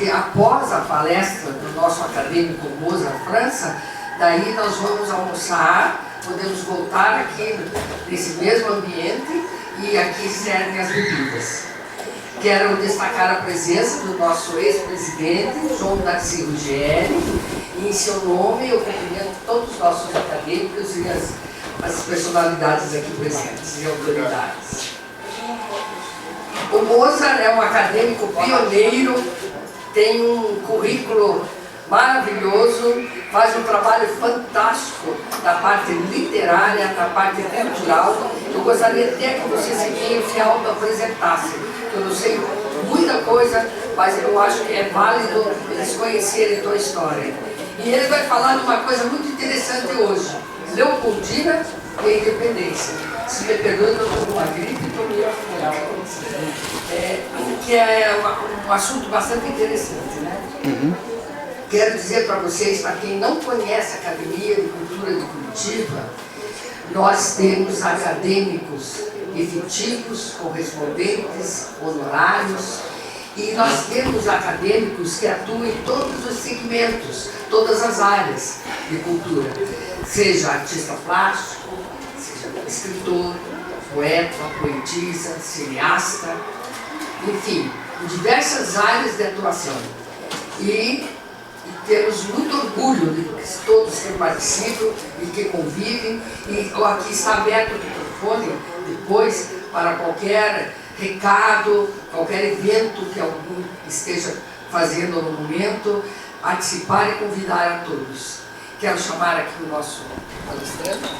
porque após a palestra do nosso acadêmico Moza França, daí nós vamos almoçar, podemos voltar aqui nesse mesmo ambiente e aqui servem as bebidas. Quero destacar a presença do nosso ex-presidente, João Darcy Ruggieri, e em seu nome eu cumprimento todos os nossos acadêmicos e as personalidades aqui presentes e autoridades. O Mozart é um acadêmico pioneiro, tem um currículo maravilhoso, faz um trabalho fantástico na parte literária, na parte cultural. Eu gostaria até que você se auto-apresentasse. Eu não sei muita coisa, mas eu acho que é válido eles conhecerem tua história. E ele vai falar de uma coisa muito interessante hoje, Leopoldina e a independência. Se me perdoe, eu estou com uma gripe e estou meio afogueado. Que é um assunto bastante interessante, né? Quero dizer para vocês, para quem não conhece a Academia de Cultura de Curitiba, nós temos acadêmicos efetivos, correspondentes, honorários, e nós temos acadêmicos que atuam em todos os segmentos, todas as áreas de cultura, seja artista plástico, seja escritor, poeta, poetisa, cineasta, enfim, em diversas áreas de atuação. E temos muito orgulho de todos que participam e que convivem, e aqui está aberto o microfone depois para qualquer recado, qualquer evento que algum esteja fazendo no momento, participar e convidar a todos. Quero chamar aqui o nosso palestrante.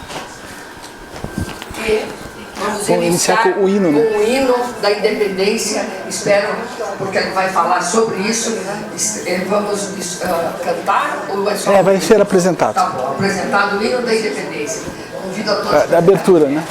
E vamos iniciar com o hino, né? Com o hino da independência. Espero, porque ele vai falar sobre isso. Vamos cantar ou vai só... vai ser apresentado. Tá bom, apresentado o hino da independência. Convido a todos. Da abertura, né?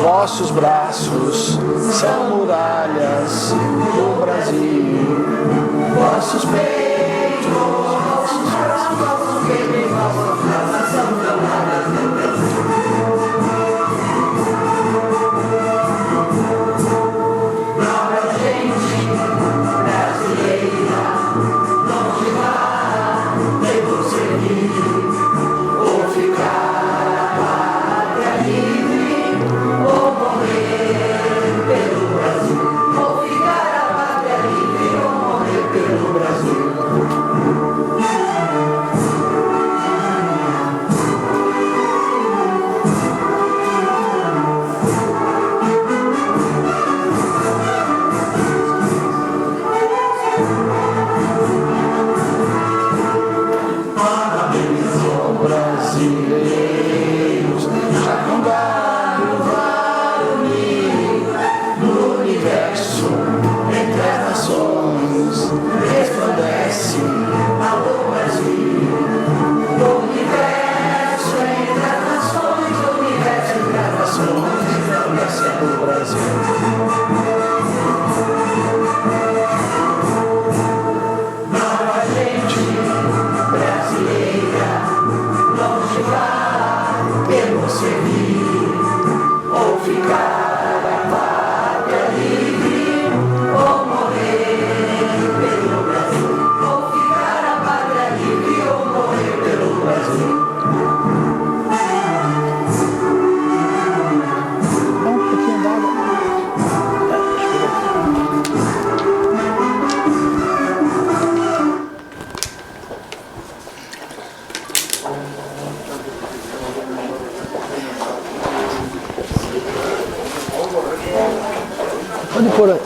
Vossos braços são muralhas do Brasil. Vossos peitos, vossos braços,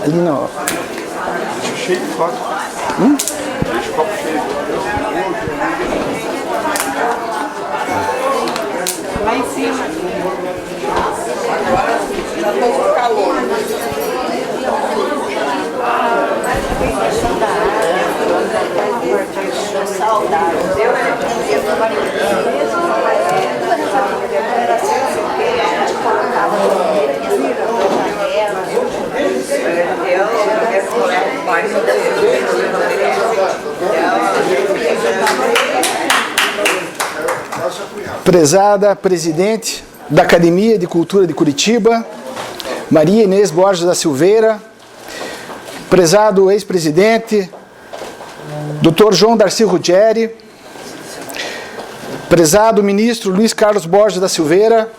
Ali não. Cheio de foto. Deixa o copo cheio. Lá em cima. Agora já estou com calor. Prezada presidente da Academia de Cultura de Curitiba, Maria Inês Borges da Silveira, prezado ex-presidente, Dr. João Darcy Ruggieri, prezado ministro Luiz Carlos Borges da Silveira,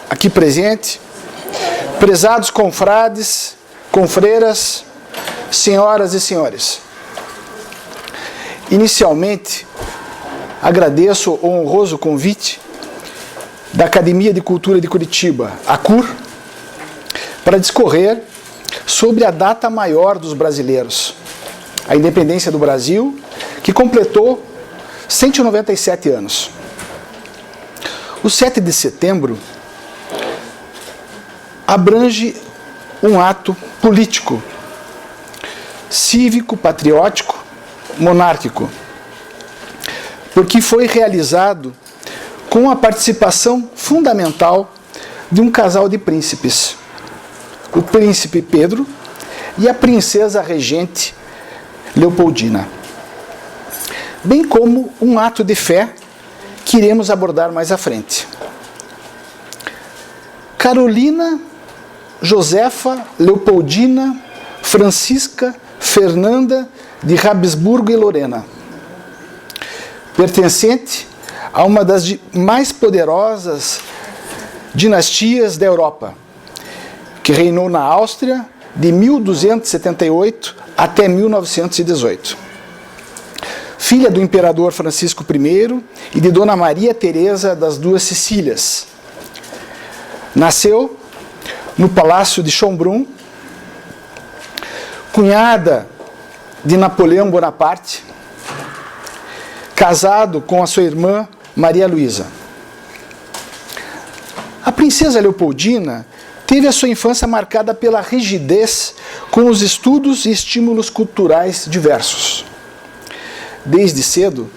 aqui presente, prezados confrades, confreiras, senhoras e senhores. Inicialmente, agradeço o honroso convite da Academia de Cultura de Curitiba, ACUR, para discorrer sobre a data maior dos brasileiros, a independência do Brasil, que completou 197 anos. O 7 de setembro abrange um ato político, cívico, patriótico, monárquico, porque foi realizado com a participação fundamental de um casal de príncipes, o príncipe Pedro e a princesa regente Leopoldina, bem como um ato de fé que iremos abordar mais à frente. Carolina, Josefa, Leopoldina, Francisca, Fernanda de Habsburgo e Lorena, pertencente a uma das mais poderosas dinastias da Europa, que reinou na Áustria de 1278 até 1918. Filha do imperador Francisco I e de Dona Maria Teresa das Duas Sicílias. Nasceu no Palácio de Schönbrunn, cunhada de Napoleão Bonaparte, casado com a sua irmã Maria Luísa. A princesa Leopoldina teve a sua infância marcada pela rigidez com os estudos e estímulos culturais diversos. Desde cedo,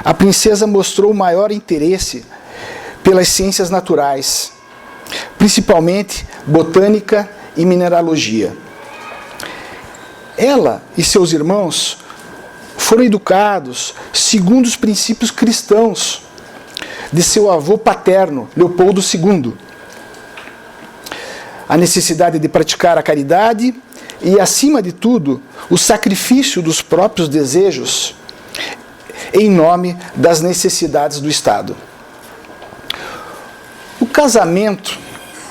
a princesa mostrou maior interesse pelas ciências naturais, principalmente botânica e mineralogia. Ela e seus irmãos foram educados segundo os princípios cristãos de seu avô paterno, Leopoldo II. A necessidade de praticar a caridade e, acima de tudo, o sacrifício dos próprios desejos em nome das necessidades do Estado. O casamento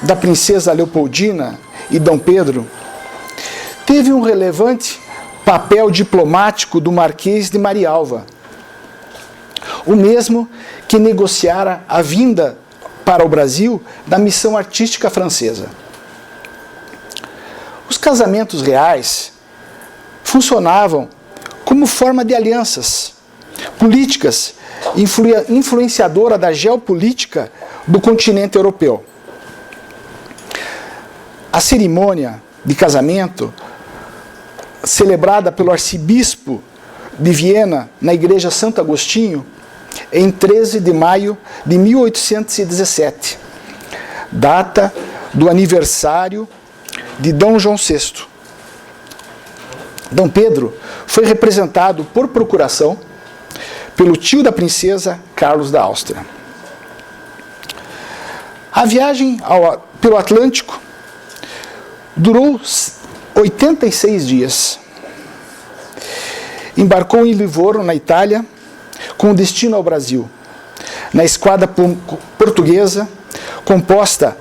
da princesa Leopoldina e Dom Pedro teve um relevante papel diplomático do Marquês de Marialva, o mesmo que negociara a vinda para o Brasil da missão artística francesa. Os casamentos reais funcionavam como forma de alianças políticas influenciadora da geopolítica do continente europeu. A cerimônia de casamento, celebrada pelo arcebispo de Viena na Igreja Santo Agostinho, em 13 de maio de 1817, data do aniversário de Dom João VI. Dom Pedro foi representado por procuração pelo tio da princesa, Carlos da Áustria. A viagem pelo Atlântico durou 86 dias. Embarcou em Livorno, na Itália, com destino ao Brasil, na esquadra portuguesa, composta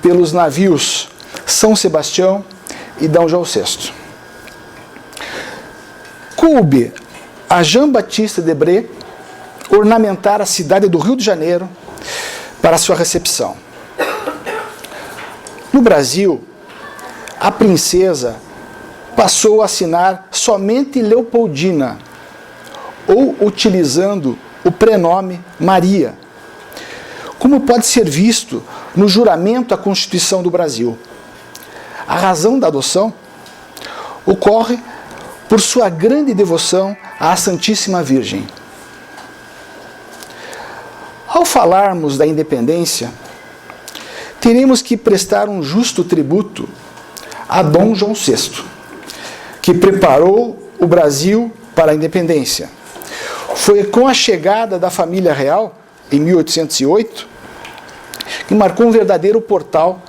pelos navios São Sebastião e D. João VI. Coube a Jean-Baptiste Debré ornamentar a cidade do Rio de Janeiro para sua recepção. No Brasil, a princesa passou a assinar somente Leopoldina, ou utilizando o prenome Maria, como pode ser visto no juramento à Constituição do Brasil. A razão da adoção ocorre por sua grande devoção à Santíssima Virgem. Ao falarmos da independência, teremos que prestar um justo tributo a Dom João VI, que preparou o Brasil para a independência. Foi com a chegada da família real, em 1808, que marcou um verdadeiro portal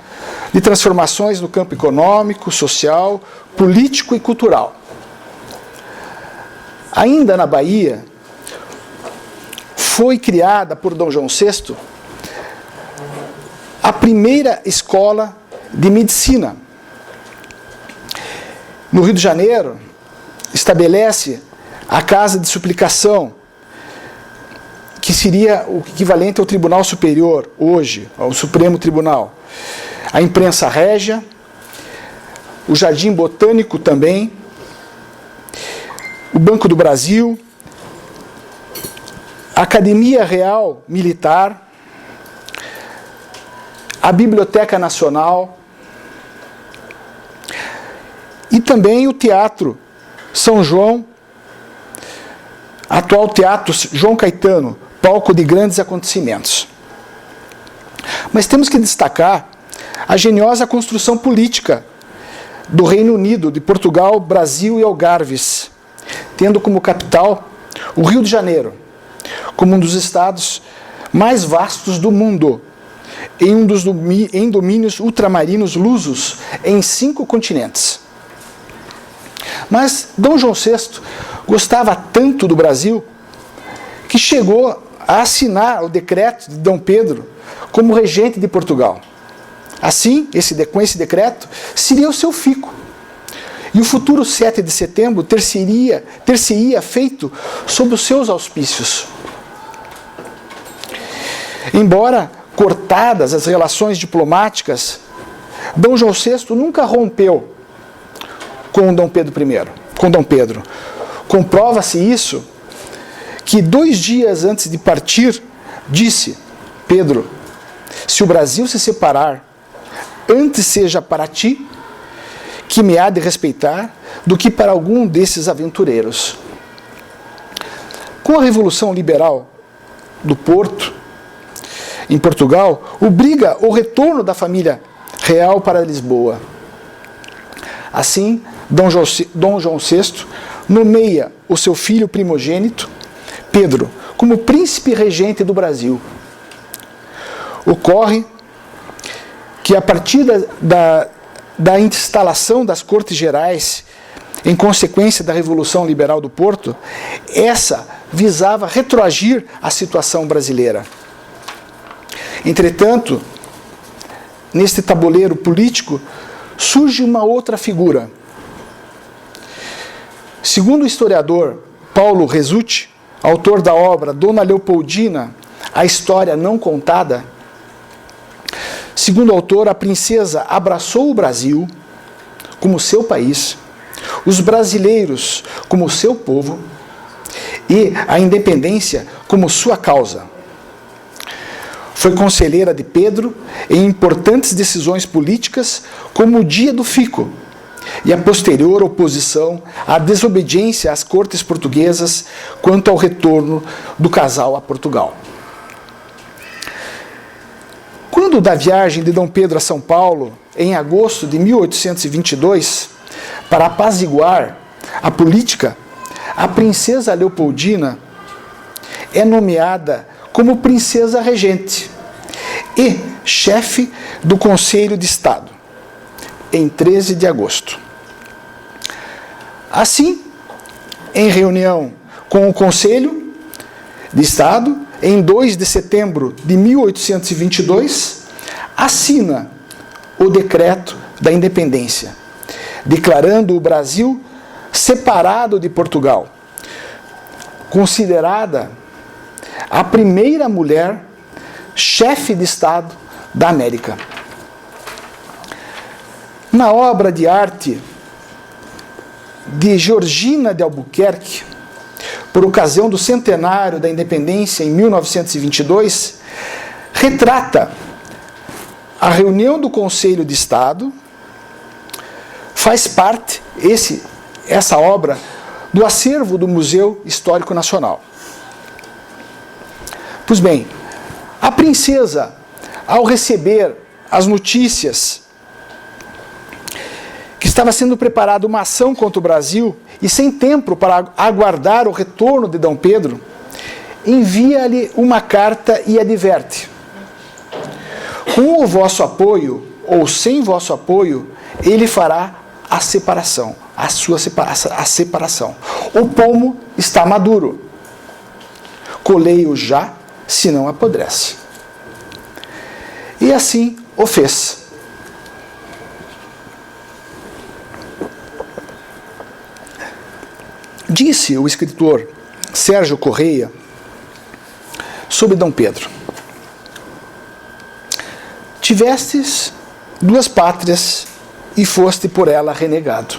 de transformações no campo econômico, social, político e cultural. Ainda na Bahia, foi criada por Dom João VI a primeira escola de medicina. No Rio de Janeiro, estabelece a Casa de Suplicação, que seria o equivalente ao Tribunal Superior hoje, ao Supremo Tribunal. A Imprensa Régia, o Jardim Botânico também, o Banco do Brasil, a Academia Real Militar, a Biblioteca Nacional e também o Teatro São João, atual Teatro João Caetano, palco de grandes acontecimentos. Mas temos que destacar a geniosa construção política do Reino Unido, de Portugal, Brasil e Algarves, tendo como capital o Rio de Janeiro, como um dos estados mais vastos do mundo, em domínios ultramarinos lusos em 5 continentes. Mas Dom João VI gostava tanto do Brasil que chegou a assinar o decreto de Dom Pedro como regente de Portugal. Assim, com esse decreto, seria o seu fico. E o futuro 7 de setembro ter-se-ia feito sob os seus auspícios. Embora cortadas as relações diplomáticas, Dom João VI nunca rompeu com Dom Pedro I, com Dom Pedro. Comprova-se isso que 2 dias antes de partir, disse: Pedro, se o Brasil se separar, antes seja para ti, que me há de respeitar, do que para algum desses aventureiros. Com a Revolução Liberal do Porto, em Portugal, obriga o retorno da família real para Lisboa. Assim, Dom João VI nomeia o seu filho primogênito, Pedro, como príncipe regente do Brasil. Ocorre que a partir da instalação das Cortes Gerais, em consequência da Revolução Liberal do Porto, essa visava retroagir a situação brasileira. Entretanto, neste tabuleiro político, surge uma outra figura. Segundo o historiador Paulo Resutti, autor da obra Dona Leopoldina, a história não contada, segundo o autor, a princesa abraçou o Brasil como seu país, os brasileiros como seu povo e a independência como sua causa. Foi conselheira de Pedro em importantes decisões políticas, como o Dia do Fico e a posterior oposição à desobediência às cortes portuguesas quanto ao retorno do casal a Portugal. Quando da viagem de Dom Pedro a São Paulo, em agosto de 1822, para apaziguar a política, a princesa Leopoldina é nomeada como princesa regente e chefe do Conselho de Estado, em 13 de agosto. Assim, em reunião com o Conselho de Estado, em 2 de setembro de 1822, assina o Decreto da Independência, declarando o Brasil separado de Portugal, considerada a primeira mulher chefe de Estado da América. Na obra de arte de Georgina de Albuquerque, por ocasião do centenário da independência em 1922, retrata a reunião do Conselho de Estado. Faz parte, essa obra, do acervo do Museu Histórico Nacional. Pois bem, a princesa, ao receber as notícias que estava sendo preparada uma ação contra o Brasil e sem tempo para aguardar o retorno de D. Pedro, envia-lhe uma carta e adverte: com o vosso apoio ou sem vosso apoio, ele fará a separação, a separação. O pomo está maduro. Colei-o já, se não apodrece. E assim o fez. Disse o escritor Sérgio Correia sobre D. Pedro: tivestes duas pátrias e foste por ela renegado.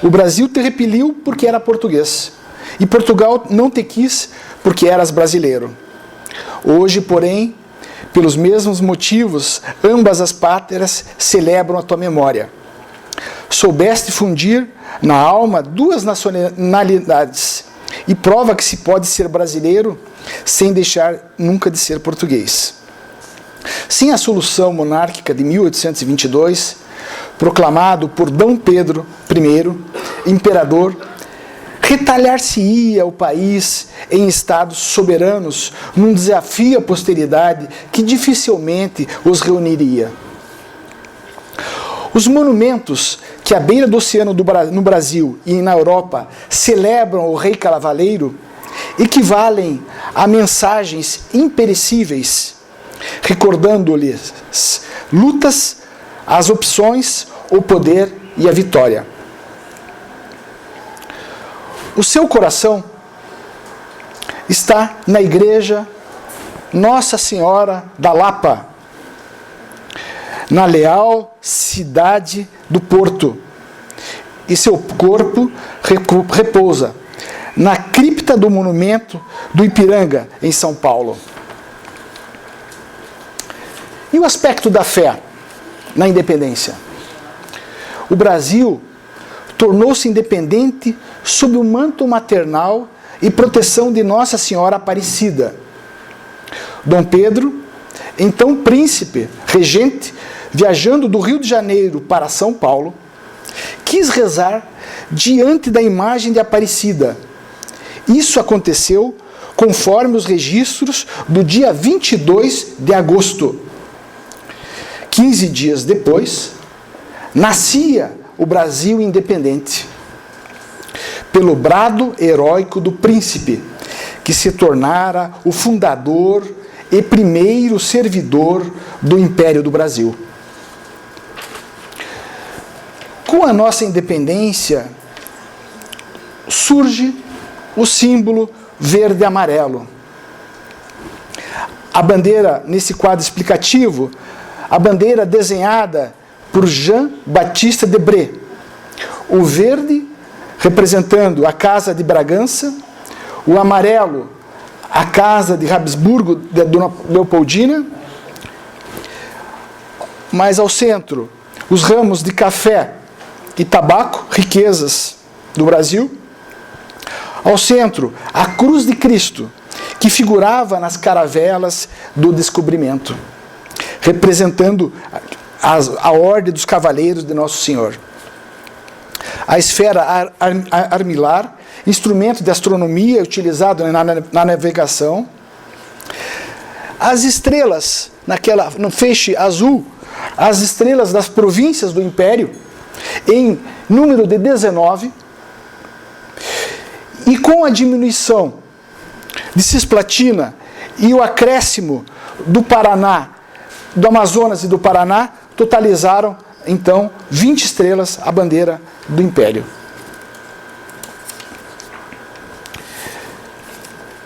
O Brasil te repeliu porque era português, e Portugal não te quis porque eras brasileiro. Hoje, porém, pelos mesmos motivos, ambas as pátrias celebram a tua memória. Soubeste fundir na alma duas nacionalidades, e prova que se pode ser brasileiro sem deixar nunca de ser português. Sem a solução monárquica de 1822, proclamado por D. Pedro I, imperador, retalhar-se-ia o país em estados soberanos num desafio à posteridade que dificilmente os reuniria. Os monumentos que à beira do oceano no Brasil e na Europa celebram o rei cavaleiro equivalem a mensagens imperecíveis, recordando-lhes lutas, as opções, o poder e a vitória. O seu coração está na igreja Nossa Senhora da Lapa, na leal cidade do Porto, e seu corpo repousa na cripta do monumento do Ipiranga, em São Paulo. E o aspecto da fé na independência? O Brasil tornou-se independente sob o manto maternal e proteção de Nossa Senhora Aparecida. D. Pedro, então príncipe, regente, viajando do Rio de Janeiro para São Paulo, quis rezar diante da imagem de Aparecida. Isso aconteceu conforme os registros do dia 22 de agosto. 15 dias depois, nascia o Brasil independente, pelo brado heróico do príncipe, que se tornara o fundador e primeiro servidor do Império do Brasil. Com a nossa independência, surge o símbolo verde e amarelo. A bandeira, nesse quadro explicativo, a bandeira desenhada por Jean-Baptiste Debré. O verde representando a Casa de Bragança, o amarelo a Casa de Habsburgo de Dona Leopoldina, mais ao centro os ramos de café e tabaco, riquezas do Brasil. Ao centro, a cruz de Cristo, que figurava nas caravelas do descobrimento, representando a ordem dos cavaleiros de Nosso Senhor. A esfera armilar, instrumento de astronomia utilizado na navegação. As estrelas, no feixe azul, as estrelas das províncias do Império, em número de 19, e com a diminuição de Cisplatina e o acréscimo do Paraná, do Amazonas e do Paraná, totalizaram, então, 20 estrelas a bandeira do Império.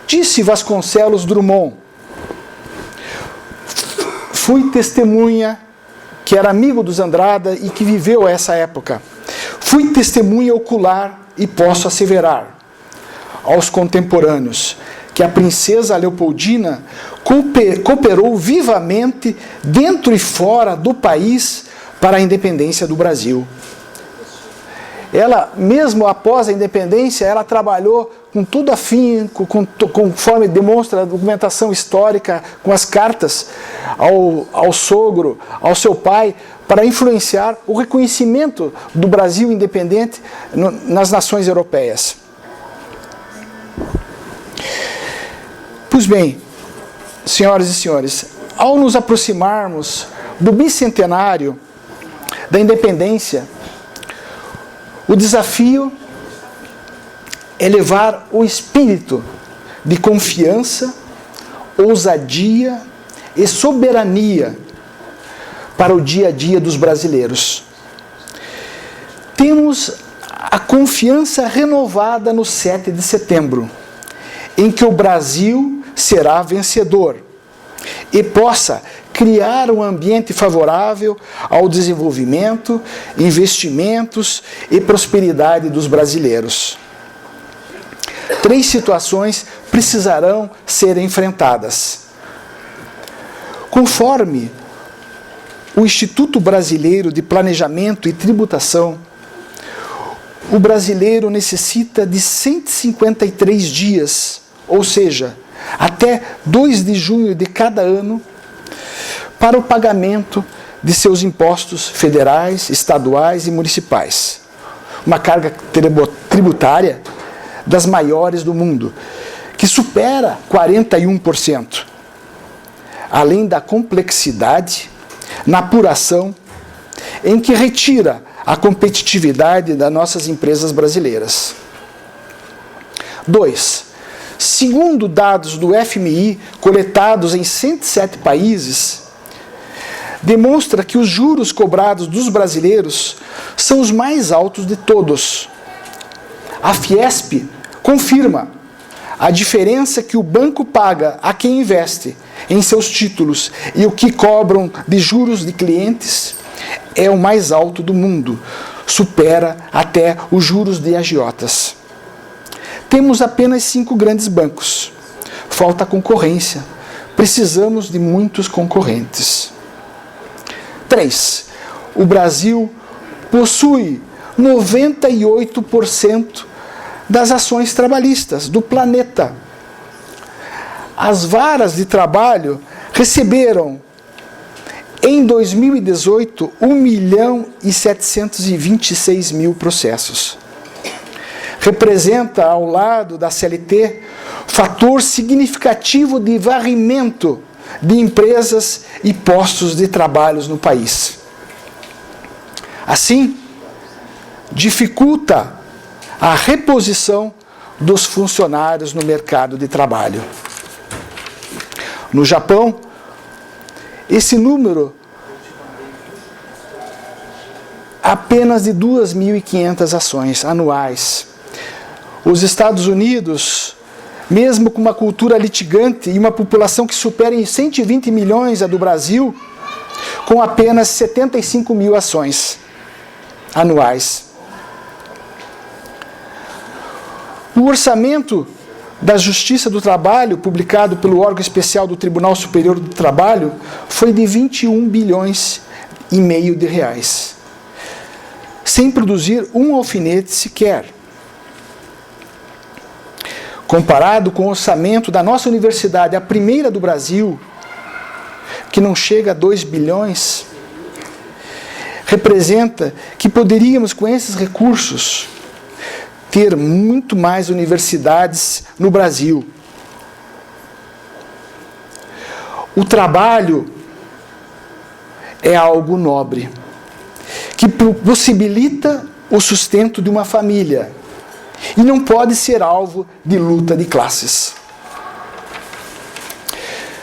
Disse Vasconcelos Drummond: fui testemunha, que era amigo dos Andrada e que viveu essa época. Fui testemunha ocular e posso asseverar aos contemporâneos que a princesa Leopoldina cooperou vivamente dentro e fora do país para a independência do Brasil. Ela, mesmo após a independência, ela trabalhou com tudo afinco, conforme demonstra a documentação histórica, com as cartas ao sogro, ao seu pai, para influenciar o reconhecimento do Brasil independente nas nações europeias. Pois bem, senhoras e senhores, ao nos aproximarmos do bicentenário da independência, o desafio é levar o espírito de confiança, ousadia e soberania para o dia a dia dos brasileiros. Temos a confiança renovada no 7 de setembro, em que o Brasil será vencedor e possa criar um ambiente favorável ao desenvolvimento, investimentos e prosperidade dos brasileiros. 3 situações precisarão ser enfrentadas. Conforme o Instituto Brasileiro de Planejamento e Tributação, o brasileiro necessita de 153 dias, ou seja, até 2 de junho de cada ano, para o pagamento de seus impostos federais, estaduais e municipais. Uma carga tributária das maiores do mundo, que supera 41%. Além da complexidade na apuração, em que retira a competitividade das nossas empresas brasileiras. 2. Segundo dados do FMI, coletados em 107 países, demonstra que os juros cobrados dos brasileiros são os mais altos de todos. A Fiesp confirma a diferença que o banco paga a quem investe em seus títulos e o que cobram de juros de clientes é o mais alto do mundo, supera até os juros de agiotas. Temos apenas 5 grandes bancos. Falta concorrência. Precisamos de muitos concorrentes. 3. O Brasil possui 98% das ações trabalhistas do planeta. As varas de trabalho receberam, em 2018, 1.726.000 processos. Representa, ao lado da CLT, fator significativo de varrimento de empresas e postos de trabalho no país. Assim, dificulta a reposição dos funcionários no mercado de trabalho. No Japão, esse número apenas de 2.500 ações anuais. Os Estados Unidos, mesmo com uma cultura litigante e uma população que supera em 120 milhões a do Brasil, com apenas 75.000 ações anuais. O orçamento da Justiça do Trabalho, publicado pelo órgão especial do Tribunal Superior do Trabalho, foi de 21 bilhões e meio de reais, sem produzir um alfinete sequer. Comparado com o orçamento da nossa universidade, a primeira do Brasil, que não chega a 2 bilhões, representa que poderíamos, com esses recursos, ter muito mais universidades no Brasil. O trabalho é algo nobre, que possibilita o sustento de uma família e não pode ser alvo de luta de classes.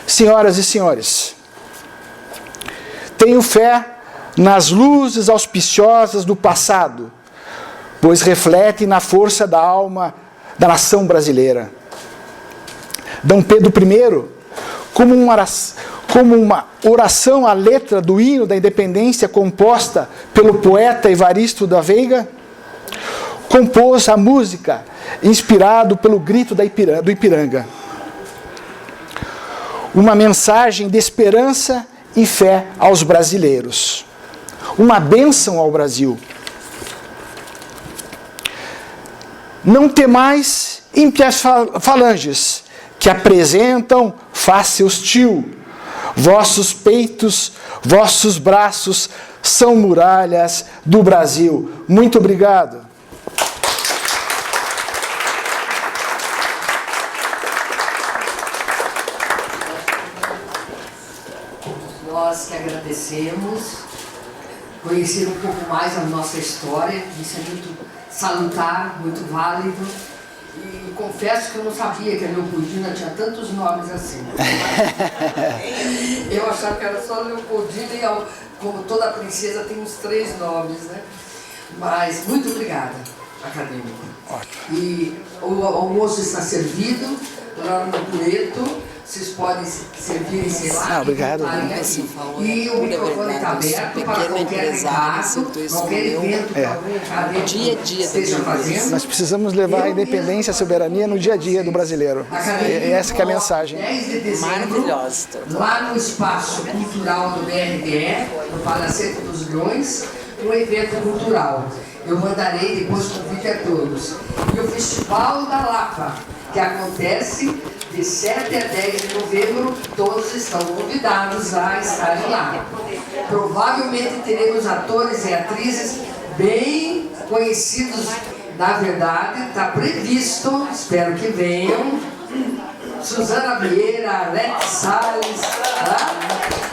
Senhoras e senhores, tenho fé nas luzes auspiciosas do passado, pois refletem na força da alma da nação brasileira. D. Pedro I, como uma oração à letra do hino da independência composta pelo poeta Evaristo da Veiga, compôs a música inspirado pelo grito do Ipiranga. Uma mensagem de esperança e fé aos brasileiros. Uma bênção ao Brasil. Não temais ímpias falanges, que apresentam face hostil. Vossos peitos, vossos braços são muralhas do Brasil. Muito obrigado. Nós que agradecemos, conhecer um pouco mais a nossa história, isso é muito salutar, muito válido. E confesso que eu não sabia que a Leopoldina tinha tantos nomes assim. Eu achava que era só Leopoldina e, como toda princesa, tem uns 3 nomes, né? Mas muito obrigada, acadêmico. Ótimo. E o almoço está servido lá no Pureto. Vocês podem servir, sei lá. Obrigado. E o microfone está aberto para qualquer recado, qualquer evento que algum acadêmico esteja fazendo. Nós precisamos levar a independência e a soberania no dia a dia do brasileiro. E essa que é a mensagem. 10 de dezembro, lá no Espaço Cultural do BRDE, no Palacete dos Leões, um evento cultural. Eu mandarei depois convite a todos. E o Festival da Lapa, que acontece de 7 a 10 de novembro, todos estão convidados a estarem lá. Provavelmente teremos atores e atrizes bem conhecidos. Na verdade, está previsto, espero que venham, Suzana Vieira, Alex Salles, tá?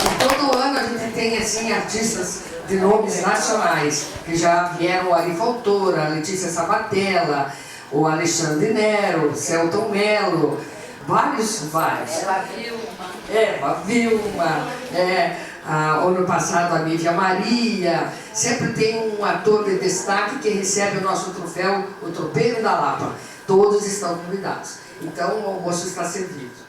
E todo ano a gente tem assim, artistas de nomes nacionais, que já vieram o Ari Fontoura, a Letícia Sabatella, o Alexandre Nero, o Celton Mello, vários. Eva Vilma, ano passado a Nívia Maria. Sempre tem um ator de destaque que recebe o nosso troféu, o Tropeiro da Lapa. Todos estão convidados. Então o almoço está servido.